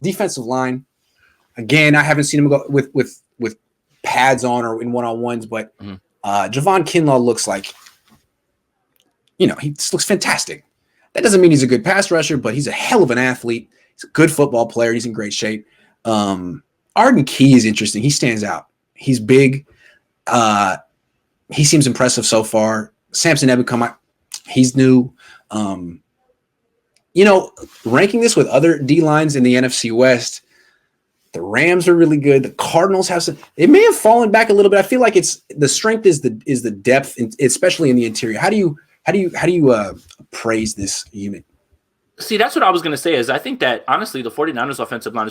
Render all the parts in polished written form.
Defensive line, again, I haven't seen him go with pads on or in one-on-ones, but Javon Kinlaw looks like, he just looks fantastic. That doesn't mean he's a good pass rusher, but he's a hell of an athlete. He's a good football player. He's in great shape. Arden Key is interesting. He stands out. He's big. He seems impressive so far. Samson Ebukam, he's new. Ranking this with other D-lines in the NFC West, the Rams are really good. The Cardinals have some. It may have fallen back a little bit. I feel like it's the strength is the depth, especially in the interior. How do you praise this unit? See, that's what I was going to say is I think that, honestly, the 49ers defensive line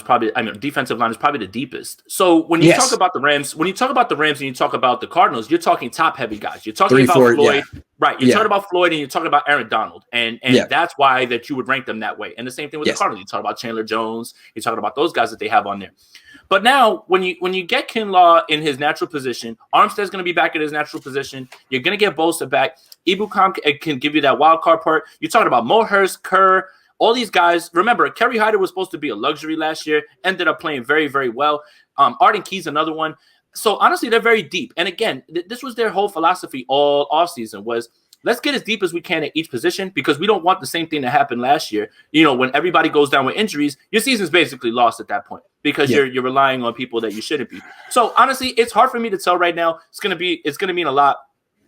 is probably the deepest. So when you talk about the Rams, and you talk about the Cardinals, you're talking top-heavy guys. You're talking about Floyd. Yeah. Right. You're talking about Floyd and you're talking about Aaron Donald. And that's why that you would rank them that way. And the same thing with the Cardinals. You talk about Chandler Jones. You're talking about those guys that they have on there. But now, when you get Kinlaw in his natural position, Armstead's going to be back in his natural position. You're going to get Bosa back. Ebukam can give you that wild card part. You're talking about Mohurst, Kerr, all these guys. Remember, Kerry Hyder was supposed to be a luxury last year, ended up playing very, very well. Arden Key's another one. So, honestly, they're very deep. And again, this was their whole philosophy all offseason was, let's get as deep as we can at each position because we don't want the same thing that happened last year. When everybody goes down with injuries, your season's basically lost at that point because you're relying on people that you shouldn't be. So honestly, it's hard for me to tell right now. It's gonna mean a lot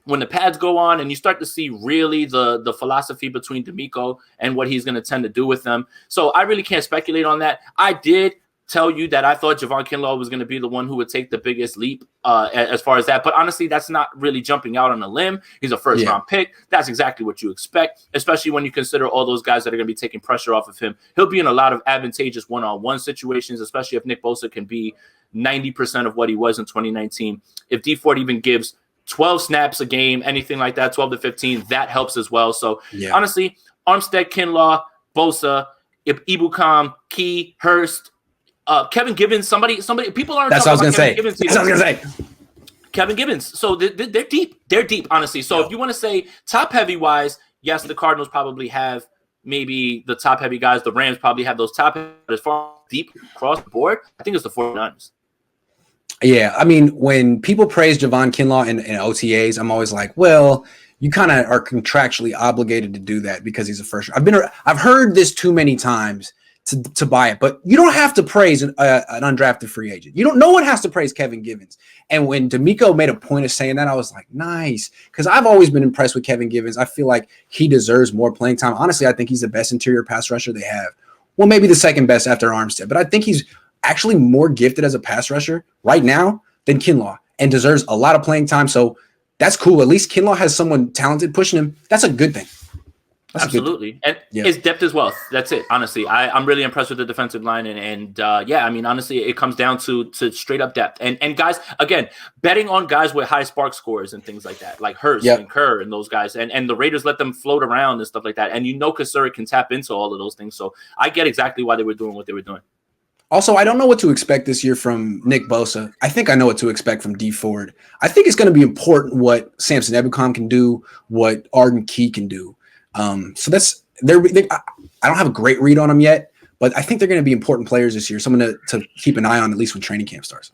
when the pads go on and you start to see really the philosophy between D'Amico and what he's gonna tend to do with them. So I really can't speculate on that. I did tell you that I thought Javon Kinlaw was going to be the one who would take the biggest leap as far as that. But honestly, that's not really jumping out on a limb. He's a first-round pick. That's exactly what you expect, especially when you consider all those guys that are going to be taking pressure off of him. He'll be in a lot of advantageous one-on-one situations, especially if Nick Bosa can be 90% of what he was in 2019. If D Ford even gives 12 snaps a game, anything like that, 12 to 15, that helps as well. So honestly, Armstead, Kinlaw, Bosa, Ebukam, Key, Hurst, Kevin Gibbons, somebody. People aren't. That's what I was going to say. Kevin Gibbons. So they're deep. They're deep, honestly. So if you want to say top heavy wise, yes, the Cardinals probably have maybe the top heavy guys. The Rams probably have those top heavy. As far as deep across the board, I think it's the 49ers. Yeah, I mean, when people praise Javon Kinlaw in OTAs, I'm always like, well, you kind of are contractually obligated to do that because he's a first. I've heard this too many times to buy it, but you don't have to praise an undrafted free agent. No one has to praise Kevin Givens. And when D'Amico made a point of saying that, I was like, nice, because I've always been impressed with Kevin Givens. I feel like he deserves more playing time. Honestly, I think he's the best interior pass rusher they have. Well, maybe the second best after Armstead, but I think he's actually more gifted as a pass rusher right now than Kinlaw and deserves a lot of playing time. So that's cool. At least Kinlaw has someone talented pushing him. That's a good thing. Absolutely. And his depth as well. That's it. Honestly, I'm really impressed with the defensive line. And I mean, honestly, it comes down to straight up depth. And guys, again, betting on guys with high spark scores and things like that, like Hurst and Kerr and those guys. And the Raiders let them float around and stuff like that. And Kasura can tap into all of those things. So I get exactly why they were doing what they were doing. Also, I don't know what to expect this year from Nick Bosa. I think I know what to expect from D Ford. I think it's going to be important what Samson Ebukam can do, what Arden Key can do. So that's I don't have a great read on them yet, but I think they're going to be important players this year. Someone to keep an eye on, at least when training camp starts.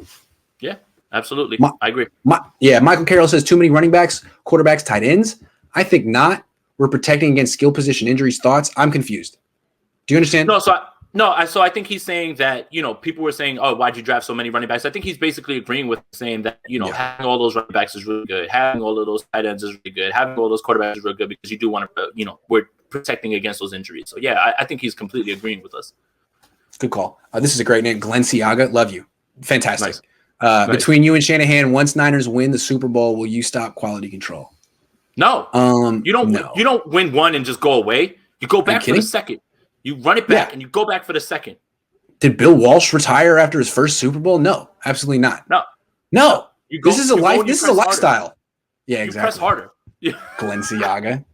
Yeah, absolutely. I agree. Michael Carroll says too many running backs, quarterbacks, tight ends. I think not. We're protecting against skill position injuries. Thoughts? I'm confused. Do you understand? So I think he's saying that, people were saying, oh, why'd you draft so many running backs? I think he's basically agreeing with saying that, having all those running backs is really good. Having all of those tight ends is really good. Having all those quarterbacks is really good because you do want to, we're protecting against those injuries. So, yeah, I think he's completely agreeing with us. Good call. This is a great name. Glenn Siaga. Love you. Fantastic. Nice. Between you and Shanahan, once Niners win the Super Bowl, will you stop quality control? No. You don't win one and just go away. You go back for the second. You run it back and you go back for the second. Did Bill Walsh retire after his first Super Bowl? No, absolutely not. No. This is a lifestyle. Yeah, exactly. You press harder. Glenn Siaga.